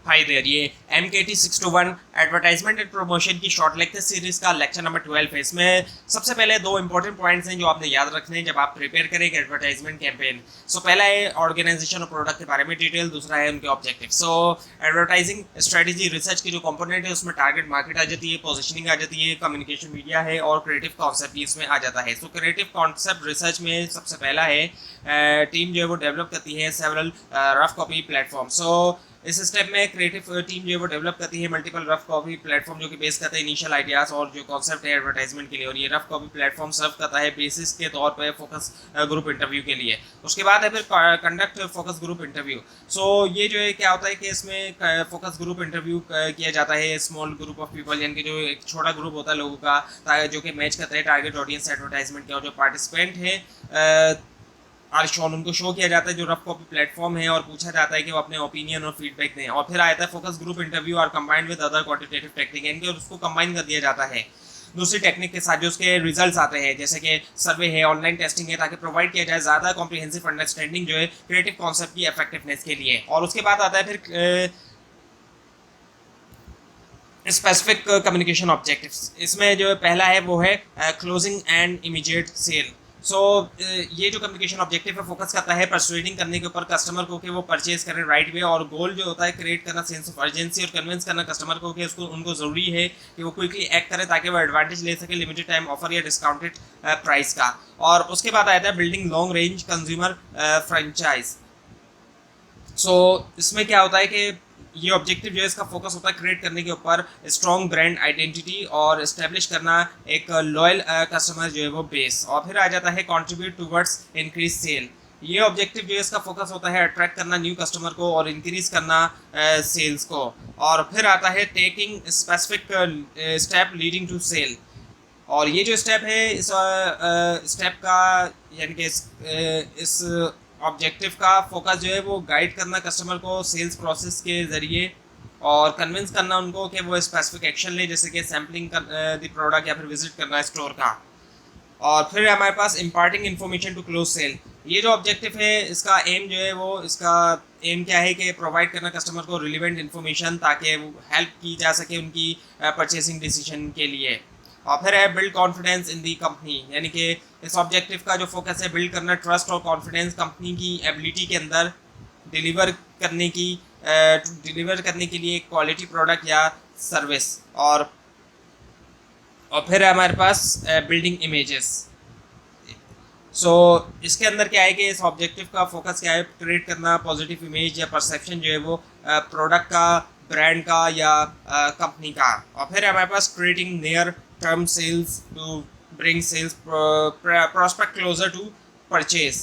Hi there, ये MKT 621 advertisement and promotion की short lecture series का लेक्चर नंबर 12 है। इसमें सबसे पहले दो इंपॉर्टेंट पॉइंट्स हैं जो आपने याद रखने हैं जब आप प्रिपेयर करें एक एडवर्टाइजमेंट कैंपेन। पहला है ऑर्गेनाइजेशन और प्रोडक्ट के बारे में डिटेल, दूसरा है उनके ऑब्जेक्टिव। एडवर्टाइजिंग स्ट्रेटेजी रिसर्च की जो कंपोनेंट है उसमें टारगेट मार्केट आ जाती है, पोजिशनिंग आ जाती है, कम्युनिकेशन मीडिया है और क्रिएटिव कॉन्सेप्ट भी इसमें आ जाता है। क्रिएटिव कॉन्सेप्ट रिसर्च में सबसे पहला है टीम जो है वो डेवलप करती है सेवरल रफ कॉपी प्लेटफॉर्म। इस स्टेप में क्रिएटिव टीम जो है वो डेवलप करती है मल्टीपल रफ कॉपी प्लेटफॉर्म जो कि बेस करता है इनिशियल आइडियाज और जो कॉन्सेप्ट है एडवर्टाइजमेंट के लिए, और ये रफ कॉपी प्लेटफॉर्म सर्व करता है बेसिस के तौर पर फोकस ग्रुप इंटरव्यू के लिए। उसके बाद है फिर कंडक्ट फोकस ग्रुप इंटरव्यू। ये जो है क्या होता है कि इसमें फोकस ग्रुप इंटरव्यू किया जाता है स्मॉल ग्रुप ऑफ पीपल, यानी कि जो एक छोटा ग्रुप होता है लोगों का जो कि मैच करता है टारगेट ऑडियंस एडवर्टाइजमेंट के, और जो पार्टिसिपेंट है आर शोन उनको शो किया जाता है जो रफ कॉपी प्लेटफॉर्म है और पूछा जाता है कि वो अपने ओपिनियन और फीडबैक दें। और फिर आता है फोकस ग्रुप इंटरव्यू और combined with other quantitative technique, यानी कि उसको कंबाइन कर दिया जाता है दूसरी टेक्निक के साथ जो उसके रिजल्ट्स आते हैं, जैसे कि सर्वे है, ऑनलाइन टेस्टिंग है, ताकि प्रोवाइड किया जाए ज़्यादा कॉम्प्रिहेंसिव अंडरस्टैंडिंग जो है क्रिएटिव कॉन्सेप्ट की इफेक्टिवनेस के लिए। और उसके बाद आता है फिर स्पेसिफिक कम्युनिकेशन ऑब्जेक्टिव्स। इसमें जो पहला है वो है क्लोजिंग एंड इमीडिएट सेल। ये जो कम्युनिकेशन ऑब्जेक्टिव है फोकस करता है परसुएडिंग करने के ऊपर कस्टमर को कि वो परचेज करें राइट वे, और गोल जो होता है क्रिएट करना सेंस ऑफ अर्जेंसी और कन्विंस करना कस्टमर को कि उसको उनको ज़रूरी है कि वो क्विकली एक्ट करे ताकि वो एडवांटेज ले सके लिमिटेड टाइम ऑफर या डिस्काउंटेड प्राइस का। और उसके बाद आता है building long range consumer franchise. इसमें क्या होता है कि ये ऑब्जेक्टिव जो है इसका फोकस होता है क्रिएट करने के ऊपर स्ट्रॉन्ग ब्रांड आइडेंटिटी और इस्टेब्लिश करना एक लॉयल कस्टमर जो है वो बेस। और फिर आ जाता है कंट्रीब्यूट टुवर्ड्स इंक्रीज सेल। ये ऑब्जेक्टिव जो है इसका फोकस होता है अट्रैक्ट करना न्यू कस्टमर को और इंक्रीज करना सेल्स को। और फिर आता है taking specific step leading to sale. और ये जो स्टेप है इस स्टेप का यानी कि इस ऑब्जेक्टिव का फोकस जो है वो गाइड करना कस्टमर को सेल्स प्रोसेस के ज़रिए और कन्विंस करना उनको कि वो स्पेसिफिक एक्शन ले, जैसे कि सैम्पलिंग द प्रोडक्ट या फिर विजिट करना स्टोर का। और फिर हमारे पास imparting information to close sale. ये जो ऑब्जेक्टिव है इसका एम जो है वो इसका एम क्या है कि प्रोवाइड करना कस्टमर को रिलेवेंट इन्फॉर्मेशन ताकि हेल्प की जा सके उनकी परचेसिंग डिसीजन के लिए। और फिर है build confidence in the company, यानी कि इस ऑब्जेक्टिव का जो फोकस है बिल्ड करना ट्रस्ट और कॉन्फिडेंस कंपनी की एबिलिटी के अंदर डिलीवर करने के लिए क्वालिटी प्रोडक्ट या सर्विस। और फिर है हमारे पास बिल्डिंग इमेजेस। इसके अंदर क्या है कि इस ऑब्जेक्टिव का फोकस क्या है क्रिएट करना पॉजिटिव इमेज या परसेप्शन जो है वो प्रोडक्ट का, ब्रांड का या कंपनी का। और फिर हमारे पास creating near term sales to bring sales prospect closer to purchase.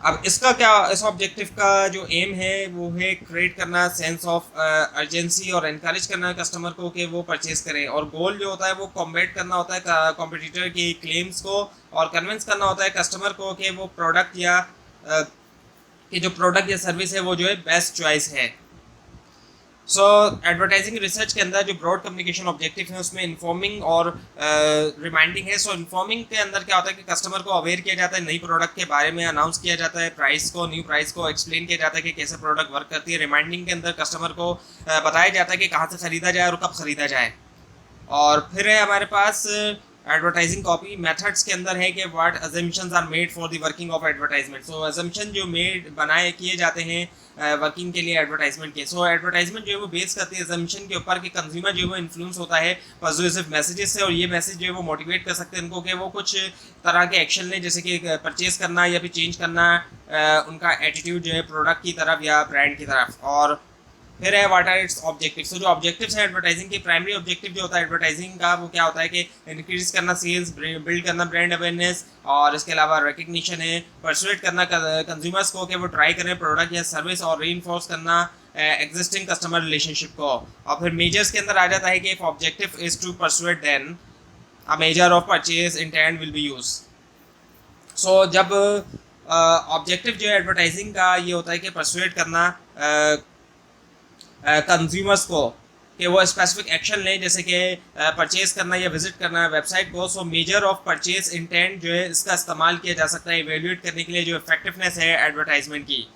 अब इसका क्या, इस ऑब्जेक्टिव का जो एम है वो है क्रिएट करना सेंस ऑफ अर्जेंसी और एनकरेज करना कस्टमर को कि वो परचेज करें। और गोल जो होता है वो कॉम्बैट करना होता है कॉम्पिटिटर की क्लेम्स को और कन्विंस करना होता है कस्टमर को कि वो प्रोडक्ट या कि जो प्रोडक्ट या सर्विस है वो जो है बेस्ट चॉइस है। एडवर्टाइजिंग रिसर्च के अंदर जो ब्रॉड कम्युनिकेशन ऑब्जेक्टिव है उसमें इन्फॉर्मिंग और रिमाइंडिंग है। इन्फॉर्मिंग के अंदर क्या होता है कि कस्टमर को अवेयर किया जाता है नई प्रोडक्ट के बारे में, अनाउंस किया जाता है न्यू प्राइस को एक्सप्लेन किया जाता है कि कैसे प्रोडक्ट वर्क करती है। रिमाइंडिंग के अंदर कस्टमर को बताया जाता है कि कहाँ से ख़रीदा जाए और कब ख़रीदा जाए। और फिर है हमारे पास एडवर्टाइजिंग कॉपी मेथड्स के अंदर है कि what assumptions are made for the working of advertisement. Assumption जो किए जाते हैं वर्किंग के लिए एडवर्टाइजमेंट के। एडवर्टाइजमेंट जो है वो बेस करती है अजम्पशन के ऊपर कि कंज्यूमर जो है वो इन्फ्लुएंस होता है पॉजिटिव मैसेजेस से, और ये मैसेज जो है वो मोटिवेट कर सकते हैं उनको कि वो कुछ तरह के एक्शन लें, जैसे कि परचेज करना या फिर चेंज करना उनका एटीट्यूड जो है प्रोडक्ट की तरफ या ब्रांड की तरफ। और फिर है व्हाट आर इट्स ऑब्जेक्टिव्स। जो ऑब्जेक्टिव्स हैं एडवर्टाइजिंग के, प्राइमरी ऑब्जेक्टिव जो होता है एडवर्टाइजिंग का वो क्या होता है कि इंक्रीज करना सेल्स, बिल्ड करना ब्रांड अवेयरनेस, और इसके अलावा रिकग्निशन है, परसुएट करना कंज्यूमर्स को कि वो ट्राई करें प्रोडक्ट या सर्विस, और रीइंफोर्स करना एग्जिस्टिंग कस्टमर रिलेशनशिप को। और फिर मेजर्स के अंदर आ जाता है कि if objective is to persuade then a measure of purchase intent will be use. जब ऑब्जेक्टिव जो है एडवर्टाइजिंग का ये होता है कि परसुएट करना कंज्यूमर्स को कि वो स्पेसिफिक एक्शन लें, जैसे कि परचेज करना या विजिट करना वेबसाइट को। मेजर ऑफ परचेज इंटेंट जो है इसका इस्तेमाल किया जा सकता है इवेल्यूएट करने के लिए जो इफेक्टिवनेस है एडवर्टाइजमेंट की।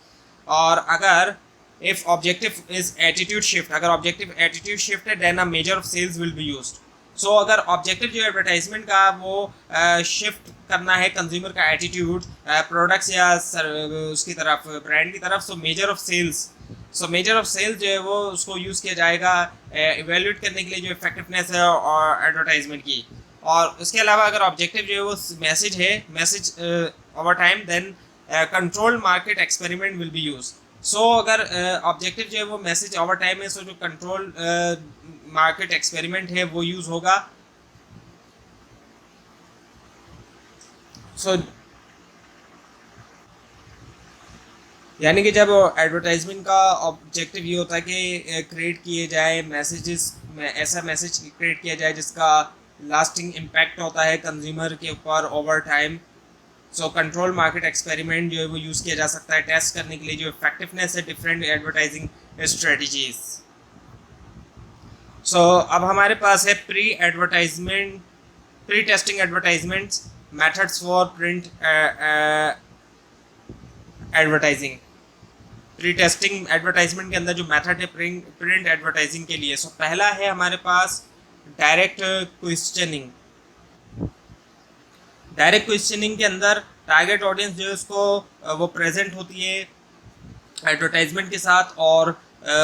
और अगर if objective is attitude shift, अगर ऑब्जेक्टिव एटीट्यूड शिफ्ट है then a measure of sales will be used. सो अगर ऑब्जेक्टिव जो एडवर्टाइजमेंट का वो शिफ्ट करना है कंज्यूमर का एटीट्यूड प्रोडक्ट्स या उसकी तरफ, ब्रांड की तरफ, so measure of sales, so measure of sales जो है वो उसको यूज़ किया जाएगा इवेल्यूएट करने के लिए जो इफेक्टिवनेस है और एडवर्टाइजमेंट की। और उसके अलावा अगर ऑब्जेक्टिव जो है वो मैसेज है, message over time, then control market experiment will be use. सो अगर ऑब्जेक्टिव जो है वो मैसेज ओवर टाइम है, सो जो कंट्रोल मार्केट एक्सपेरिमेंट है वो यूज होगा। सो यानी कि जब एडवर्टाइजमेंट का ऑब्जेक्टिव ये होता है कि क्रिएट किए जाए मैसेजेस, ऐसा मैसेज क्रिएट किया जाए जिसका लास्टिंग इम्पैक्ट होता है कंज्यूमर के ऊपर over time. So control market experiment जो है वो यूज़ किया जा सकता है टेस्ट करने के लिए जो इफेक्टिवनेस है डिफरेंट एडवर्टाइजिंग स्ट्रेटजीज। सो अब हमारे पास है pre testing advertisements methods for print advertising. Pre testing advertisement के अंदर जो मेथड है प्रिंट एडवर्टाइजिंग के लिए, सो पहला है हमारे पास डायरेक्ट क्वेश्चनिंग। डायरेक्ट क्वेश्चनिंग के अंदर टारगेट ऑडियंस जो है उसको वो प्रेजेंट होती है एडवर्टाइजमेंट के साथ और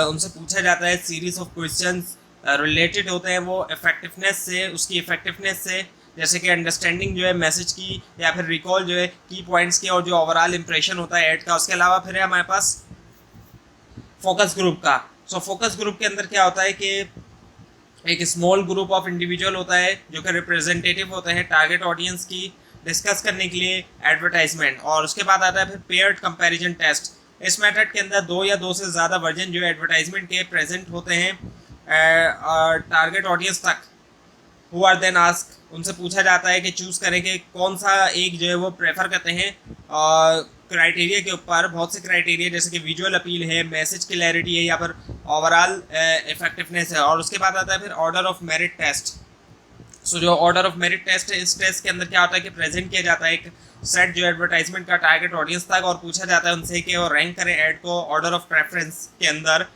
उनसे पूछा जाता है सीरीज ऑफ क्वेश्चंस रिलेटेड होते हैं वो इफेक्टिवनेस से, उसकी इफेक्टिवनेस से, जैसे कि अंडरस्टैंडिंग जो है मैसेज की या फिर रिकॉल जो है की पॉइंट्स के और जो ओवरऑल इंप्रेशन होता है ऐड का। उसके अलावा फिर है हमारे पास फोकस ग्रुप का। सो फोकस ग्रुप के अंदर क्या होता है कि एक स्मॉल ग्रुप ऑफ इंडिविजुअल होता है जो कि रिप्रेजेंटेटिव होते हैं टारगेट ऑडियंस की डिस्कस करने के लिए एडवर्टाइजमेंट। और उसके बाद आता है फिर पेयर्ड कंपैरिजन टेस्ट। इस मेथड के अंदर दो या दो से ज़्यादा वर्जन जो एडवर्टाइजमेंट के प्रेजेंट होते हैं टारगेट ऑडियंस तक, हु आर देन आस्क, उनसे पूछा जाता है कि चूज़ करें कि कौन सा एक जो है वो प्रेफर करते हैं क्राइटेरिया के ऊपर। बहुत से क्राइटेरिया जैसे कि विजुअल अपील है, मैसेज क्लैरिटी है या फिर ओवरऑल इफेक्टिवनेस है। और उसके बाद आता है फिर ऑर्डर ऑफ मेरिट टेस्ट। सो जो ऑर्डर ऑफ मेरिट टेस्ट है, इस टेस्ट के अंदर क्या होता है कि प्रेजेंट किया जाता है एक सेट जो एडवर्टाइजमेंट का टारगेट ऑडियंस तक और पूछा जाता है उनसे कि वो रैंक करें ऐड को ऑर्डर ऑफ प्रेफरेंस के अंदर,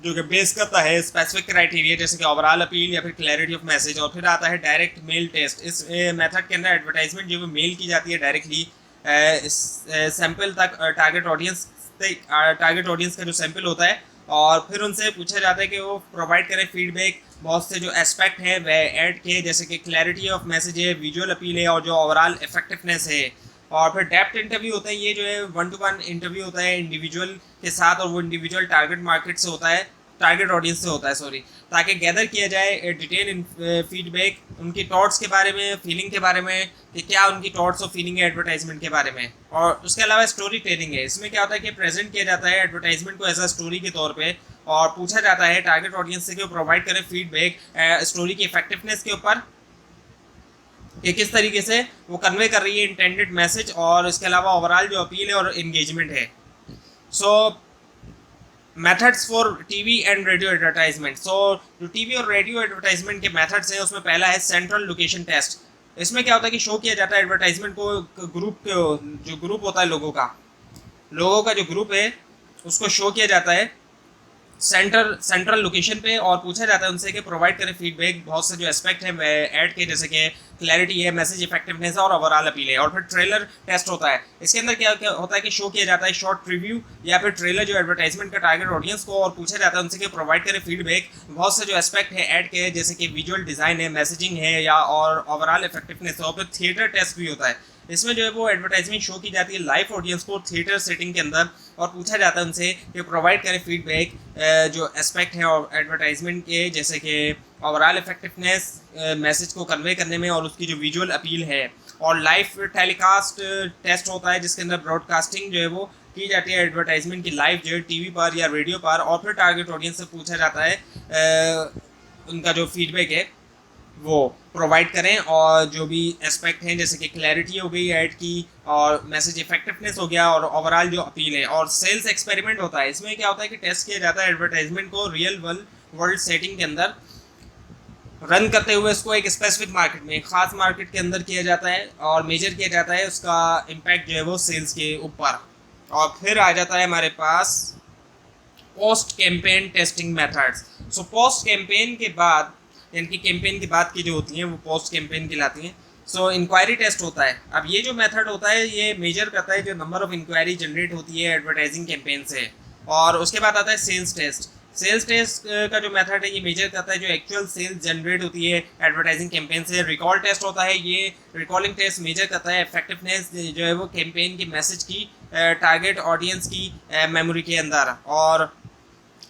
जो कि बेस करता है स्पेसिफिक क्राइटेरिया जैसे कि ओवरऑल अपील या फिर क्लैरिटी ऑफ मैसेज। और फिर आता है डायरेक्ट मेल टेस्ट। इस मेथड के अंदर एडवर्टाइजमेंट जो मेल की जाती है डायरेक्टली सैंपल तक टारगेट ऑडियंस का जो सैंपल होता है और फिर उनसे पूछा जाता है कि वो प्रोवाइड करें फीडबैक बहुत से जो एस्पेक्ट है वह ऐड के, जैसे कि क्लैरिटी ऑफ मैसेज है, विजुअल अपील है और जो ओवरऑल इफेक्टिवनेस है। और फिर डेप्थ इंटरव्यू होता है, ये जो है 1-to-1 इंटरव्यू होता है इंडिविजुअल के साथ और वो इंडिविजुअल टारगेट मार्केट से होता है, टारगेट ऑडियंस से होता है सॉरी, ताकि गैदर किया जाए डिटेल फीडबैक उनकी थॉट्स के बारे में, फीलिंग के बारे में कि क्या उनकी थॉट्स और फीलिंग है एडवर्टाइजमेंट के बारे में। और उसके अलावा स्टोरी टेलिंग है। इसमें क्या होता है कि प्रेजेंट किया जाता है एडवर्टाइजमेंट को एज अ स्टोरी के तौर पे और पूछा जाता है टारगेट ऑडियंस से कि वो प्रोवाइड करें फीडबैक स्टोरी की इफेक्टिवनेस के ऊपर कि किस तरीके से वो कन्वे कर रही है इंटेंडेड मैसेज और इसके अलावा ओवरऑल जो अपील है और एंगेजमेंट है। सो methods for TV and radio advertisement. सो जो टीवी और रेडियो एडवर्टाइजमेंट के मेथड्स हैं उसमें पहला है सेंट्रल लोकेशन टेस्ट। इसमें क्या होता है कि शो किया जाता है एडवर्टाइजमेंट को जो ग्रुप होता है लोगों का जो ग्रुप है उसको शो किया जाता है सेंट्रल लोकेशन पे और पूछा जाता है उनसे कि प्रोवाइड करें फीडबैक बहुत से जो एस्पेक्ट है ऐड के, जैसे कि क्लैरिटी है, मैसेज इफेक्टिवनेस और ओवरऑल अपील है। और फिर ट्रेलर टेस्ट होता है। इसके अंदर क्या होता है कि शो किया जाता है शॉर्ट रिव्यू या फिर ट्रेलर जो एडवर्टाइजमेंट का टारगेट ऑडियंस को और पूछा जाता है उनसे कि प्रोवाइड करें फीडबैक बहुत से जो एस्पेक्ट है ऐड के, जैसे कि विजुअल डिज़ाइन है, मैसेजिंग है या और ओवरऑल इफेक्टिवनेस है। और फिर थिएटर टेस्ट भी होता है। इसमें जो है वो एडवर्टाइजमेंट शो की जाती है लाइव ऑडियंस को थिएटर सेटिंग के अंदर और पूछा जाता है उनसे कि प्रोवाइड करें फीडबैक जो एस्पेक्ट है एडवर्टाइजमेंट के, जैसे कि ओवरऑल इफेक्टिवनेस मैसेज को कन्वे करने में और उसकी जो विजुअल अपील है। और लाइव टेलीकास्ट टेस्ट होता है जिसके अंदर ब्रॉडकास्टिंग जो है वो की जाती है एडवर्टाइजमेंट की लाइव जो है टीवी पर या रेडियो पर और फिर टारगेट ऑडियंस से पूछा जाता है उनका जो फीडबैक है वो प्रोवाइड करें और जो भी एस्पेक्ट हैं जैसे कि क्लैरिटी हो गई ऐड की और मैसेज इफेक्टिवनेस हो गया और ओवरऑल जो अपील है। और सेल्स एक्सपेरिमेंट होता है। इसमें क्या होता है कि टेस्ट किया जाता है एडवर्टाइजमेंट को रियल वर्ल्ड सेटिंग के अंदर रन करते हुए इसको एक स्पेसिफिक मार्केट में, एक खास मार्केट के अंदर किया जाता है और मेजर किया जाता है उसका इम्पैक्ट जो है वो सेल्स के ऊपर। और फिर आ जाता है हमारे पास पोस्ट कैंपेन टेस्टिंग मेथड्स। सो पोस्ट कैंपेन के बाद, यानी कि कैंपेन के बाद की जो होती हैं वो पोस्ट कैंपेन कहलाती हैं। सो इंक्वायरी टेस्ट होता है। अब ये जो मेथड होता है ये मेजर करता है जो नंबर ऑफ इंक्वायरी जनरेट होती है एडवर्टाइजिंग कैंपेन से। और उसके बाद आता है सेल्स टेस्ट। सेल्स टेस्ट का जो मेथड है ये मेजर करता है जो एक्चुअल सेल्स जनरेट होती है एडवर्टाइजिंग कैंपेन से। रिकॉल टेस्ट होता है, ये रिकॉलिंग टेस्ट मेजर करता है इफेक्टिवनेस जो है वो कैंपेन की मैसेज की टारगेट ऑडियंस की मेमोरी के अंदर। और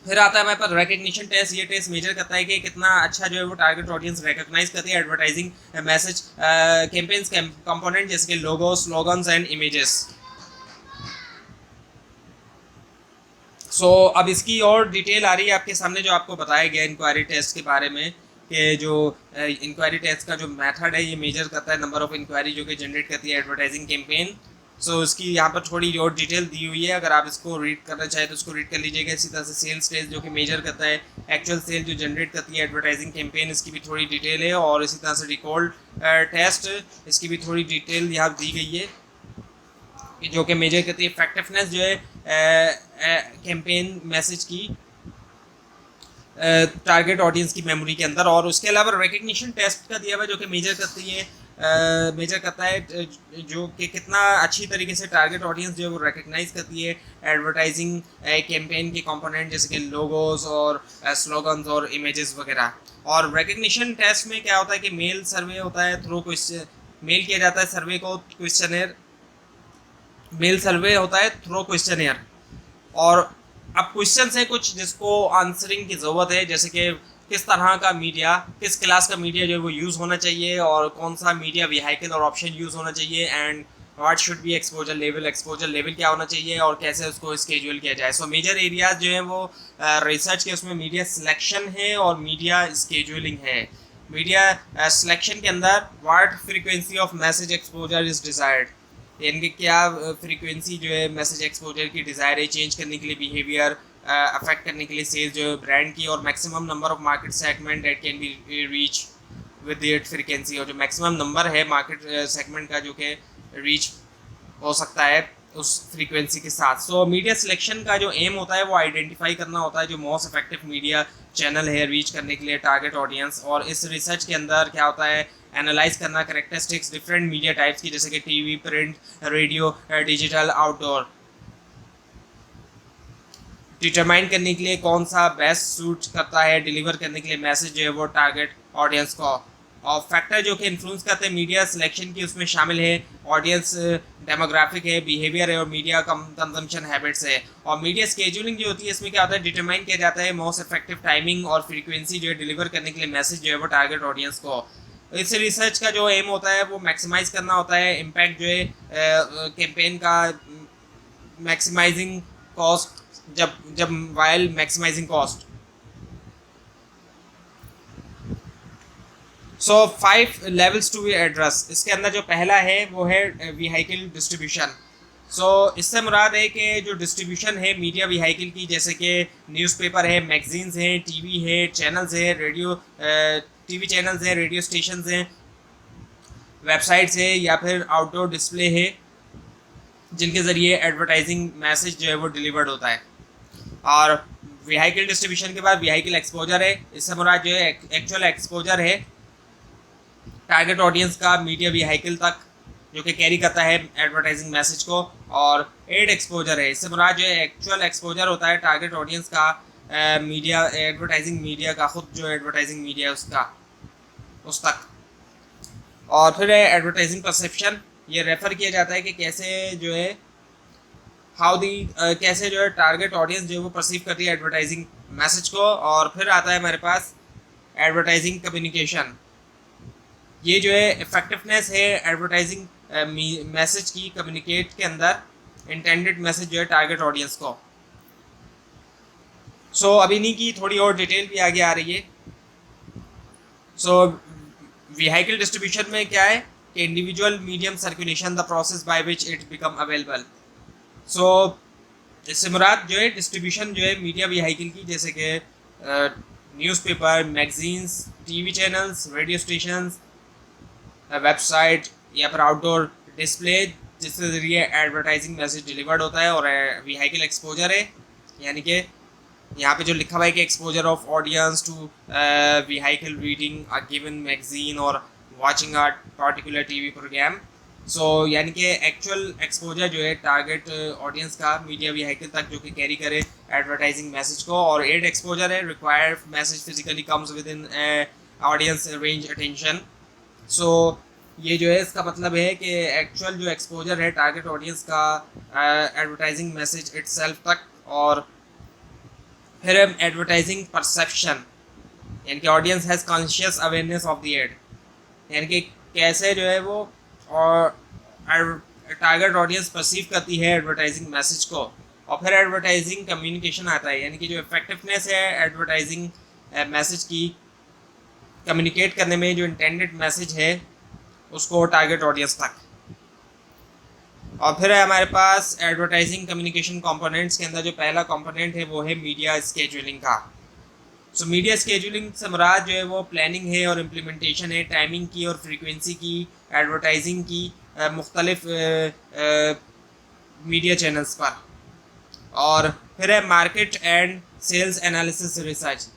फिर आता है हमारे पास रिकग्निशन टेस्ट। ये टेस्ट मेजर करता है कि कितना अच्छा जो है वो टारगेट ऑडियंस रिकॉग्नाइज करती है एडवर्टाइजिंग मैसेज कैंपेन्स कंपोनेंट जैसे कि लोगो, स्लोगन्स एंड इमेजेस। सो अब इसकी और डिटेल आ रही है आपके सामने जो आपको बताया गया इंक्वायरी टेस्ट के बारे में कि जो इंक्वायरी टेस्ट का जो मेथड है ये मेजर करता है नंबर ऑफ इंक्वायरी जो कि जनरेट करती है एडवर्टाइजिंग कैंपेन। सो इसकी यहाँ पर थोड़ी और डिटेल दी हुई है, अगर आप इसको रीड करना चाहें तो इसको रीड कर लीजिएगा। इसी तरह से सेल्स टेस्ट जो कि मेजर करता है एक्चुअल सेल जो जनरेट करती है एडवर्टाइजिंग कैंपेन, इसकी भी थोड़ी डिटेल है। और इसी तरह से रिकॉल टेस्ट, इसकी भी थोड़ी डिटेल यहाँ दी गई है जो कि मेजर करती है इफेक्टिवनेस जो है कैंपेन मैसेज की टारगेट ऑडियंस की मेमोरी के अंदर। और उसके अलावा रिकग्निशन टेस्ट का दिया हुआ जो कि मेजर करता है जो कि कितना अच्छी तरीके से टारगेट ऑडियंस जो है वो रिकग्नाइज करती है एडवर्टाइजिंग कैंपेन के कंपोनेंट जैसे कि लोगोस और स्लोगन्स और इमेजेस वगैरह। और रिकग्निशन टेस्ट में क्या होता है कि मेल सर्वे होता है, थ्रू क्वेश्चन मेल किया जाता है सर्वे को, क्वेश्चनेयर मेल सर्वे होता है थ्रू क्वेश्चनेयर। और अब क्वेश्चन है कुछ जिसको आंसरिंग की ज़रूरत है, जैसे कि किस तरह का मीडिया, किस क्लास का मीडिया जो है वो यूज़ होना चाहिए और कौन सा मीडिया व्हीकल और ऑप्शन यूज़ होना चाहिए, and what should be exposure level क्या होना चाहिए और कैसे उसको स्केड्यूल किया जाए। सो मेजर एरियाज जो है वो रिसर्च के उसमें मीडिया सिलेक्शन है और मीडिया स्केड्यूलिंग है। मीडिया सिलेक्शन के अंदर what frequency of message exposure is desired, यानी कि क्या फ्रीक्वेंसी जो है मैसेज एक्सपोजर की डिज़ायर है चेंज करने के लिए, बिहेवियर अफेक्ट करने के लिए सेल्स जो है ब्रांड की, और maximum number of market segment that can be reach with that frequency, और जो मैक्सिमम नंबर है मार्केट सेगमेंट का जो कि रीच हो सकता है उस फ्रीक्वेंसी के साथ। सो मीडिया सिलेक्शन का जो एम होता है वो आइडेंटिफाई करना होता है जो मोस्ट इफेक्टिव मीडिया चैनल है रीच करने के लिए टारगेट ऑडियंस। और इस रिसर्च के अंदर क्या होता है एनालाइज करना कैरेक्टरिस्टिक्स डिफरेंट मीडिया टाइप्स की, जैसे कि TV, print, radio, digital, outdoor, determine करने के लिए कौन सा बेस्ट सूट करता है डिलीवर करने के लिए मैसेज जो है वो टारगेट ऑडियंस को। और फैक्टर जो कि इन्फ्लुएंस करते हैं मीडिया सिलेक्शन की उसमें शामिल है ऑडियंस डेमोग्राफिक है, बिहेवियर है और मीडिया कंजम्पशन हैबिट्स है। और मीडिया स्केड्यूलिंग जो होती है इसमें क्या होता है डिटरमाइन किया जाता है मोस्ट इफेक्टिव टाइमिंग और फ्रीक्वेंसी जो है डिलीवर करने के लिए मैसेज जो है वो टारगेट ऑडियंस को। इस रिसर्च का जो एम होता है वो मैक्सिमाइज करना होता है इम्पैक्ट जो है कैंपेन का, मैक्सिमाइजिंग कॉस्ट जब while maximising cost. So 5 levels to be address, इसके अंदर जो पहला है वो है व्हीकल डिस्ट्रीब्यूशन। सो इससे मुराद है कि जो डिस्ट्रीब्यूशन है मीडिया व्हीकल की, जैसे कि न्यूज़पेपर है, मैगजीन्स हैं, टीवी है, चैनल्स है, रेडियो टीवी चैनल्स हैं, रेडियो स्टेशंस हैं, वेबसाइट्स है या फिर आउटडोर डिस्प्ले है जिनके ज़रिए एडवर्टाइजिंग मैसेज जो है वो डिलीवर्ड होता है। और व्हीकल डिस्ट्रीब्यूशन के बाद व्हीकल एक्सपोजर है, इससे मुराद जो है एक्चुअल एक्सपोजर है टारगेट ऑडियंस का मीडिया व्हीकल तक जो कि कैरी करता है एडवर्टाइजिंग मैसेज को। और एड एक्सपोजर है, इससे मुराद जो है एक्चुअल एक्सपोजर होता है टारगेट ऑडियंस का मीडिया एडवर्टाइजिंग मीडिया का, खुद जो एडवर्टाइजिंग मीडिया उसका उस तक। और फिर है एडवर्टाइजिंग परसेप्शन, ये रेफर किया जाता है कि कैसे जो है कैसे जो है टारगेट ऑडियंस जो है वो परसीव करती है एडवर्टाइजिंग मैसेज को। और फिर आता है हमारे पास एडवर्टाइजिंग कम्युनिकेशन, ये जो है इफेक्टिवनेस है एडवर्टाइजिंग मैसेज की कम्युनिकेट के अंदर इंटेंडेड मैसेज जो है टारगेट ऑडियंस को। सो अभी नहीं की थोड़ी और डिटेल भी आगे आ रही है। सो व्हीकल डिस्ट्रीब्यूशन में क्या है कि individual medium circulation the process by which it become available. सो इससे मुराद जो है डिस्ट्रीब्यूशन जो है मीडिया व्हीकल की, जैसे कि newspaper, magazines, TV channels, radio stations, website या फिर आउटडोर डिस्प्ले जिसके ज़रिए एडवर्टाइजिंग मैसेज डिलीवर्ड होता है। और व्हीकल एक्सपोजर है, यानी कि यहाँ पे जो लिखा हुआ है कि exposure of audience to vehicle reading a given magazine और watching a particular TV program. सो यानी कि एक्चुअल एक्सपोजर जो है टारगेट ऑडियंस का मीडिया व्हीकल तक जो कि कैरी करे एडवर्टाइजिंग मैसेज को, और एड एक्सपोजर है required message physically comes within audience range attention. सो ये जो है इसका मतलब है कि एक्चुअल जो एक्सपोजर है टारगेट ऑडियंस का एडवर्टाइजिंग मैसेज इटसेल्फ तक, और फिर एडवर्टाइजिंग परसेप्शन यानी कि audience has conscious awareness of the ad, यानी कि कैसे जो है वो और टारगेट ऑडियंस परसीव करती है एडवर्टाइजिंग मैसेज को। और फिर एडवर्टाइजिंग कम्युनिकेशन आता है, यानी कि जो इफेक्टिवनेस है एडवर्टाइजिंग मैसेज की कम्युनिकेट करने में, जो इंटेंडेड मैसेज है उसको टारगेट ऑडियंस तक। और फिर है हमारे पास एडवर्टाइजिंग कम्युनिकेशन कंपोनेंट्स के अंदर जो पहला कंपोनेंट है वो है मीडिया स्केड्यूलिंग का। सो मीडिया स्केड्यूलिंग से मुराद जो है वो प्लानिंग है और इम्प्लीमेंटेशन है टाइमिंग की और फ्रीक्वेंसी की एडवर्टाइजिंग की मुख्तलिफ मीडिया चैनल्स पर। और फिर है market and sales analysis research.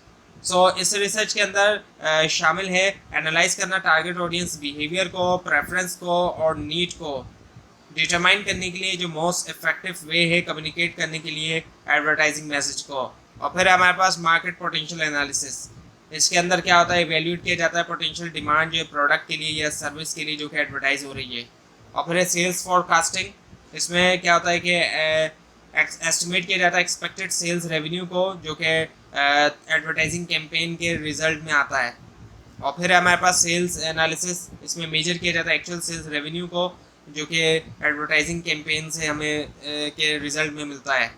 सो इस रिसर्च के अंदर शामिल है एनालाइज करना टारगेट ऑडियंस बिहेवियर को, प्रेफरेंस को और नीड को डिटरमाइन करने के लिए जो मोस्ट इफेक्टिव वे है कम्युनिकेट करने के लिए एडवर्टाइजिंग मैसेज को। और फिर हमारे पास मार्केट पोटेंशियल एनालिसिस। इसके अंदर क्या होता है, इवेल्यूएट किया जाता है पोटेंशियल डिमांड जो है प्रोडक्ट के लिए या सर्विस के लिए जो कि एडवर्टाइज हो रही है। और फिर है सेल्स फॉरकास्टिंग। इसमें क्या होता है कि एस्टिमेट किया जाता है एक्सपेक्टेड सेल्स रेवेन्यू को जो कि एडवर्टाइजिंग कैंपेन के रिजल्ट में आता है। और फिर हमारे पास सेल्स एनालिसिस, इसमें मेजर किया जाता है एक्चुअल सेल्स रेवेन्यू को जो कि एडवर्टाइजिंग कैंपेन से हमें के रिजल्ट में मिलता है।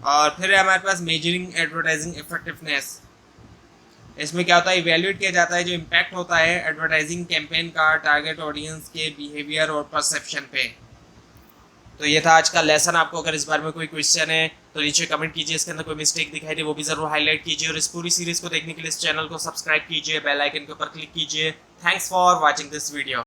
और फिर हमारे पास मेजरिंग एडवर्टाइजिंग इफेक्टिवनेस। इसमें क्या होता है, इवेल्यूएट किया जाता है जो इम्पैक्ट होता है एडवर्टाइजिंग कैंपेन का टारगेट ऑडियंस के बिहेवियर और परसेप्शन पे। तो ये था आज का लेसन। आपको अगर इस बारे में कोई क्वेश्चन है तो नीचे कमेंट कीजिए, इसके अंदर कोई मिस्टेक दिखाई दे वो भी ज़रूर हाईलाइट कीजिए, और इस पूरी सीरीज़ को देखने के लिए इस चैनल को सब्सक्राइब कीजिए, बेल आइकन के ऊपर क्लिक कीजिए। Thanks for watching this video.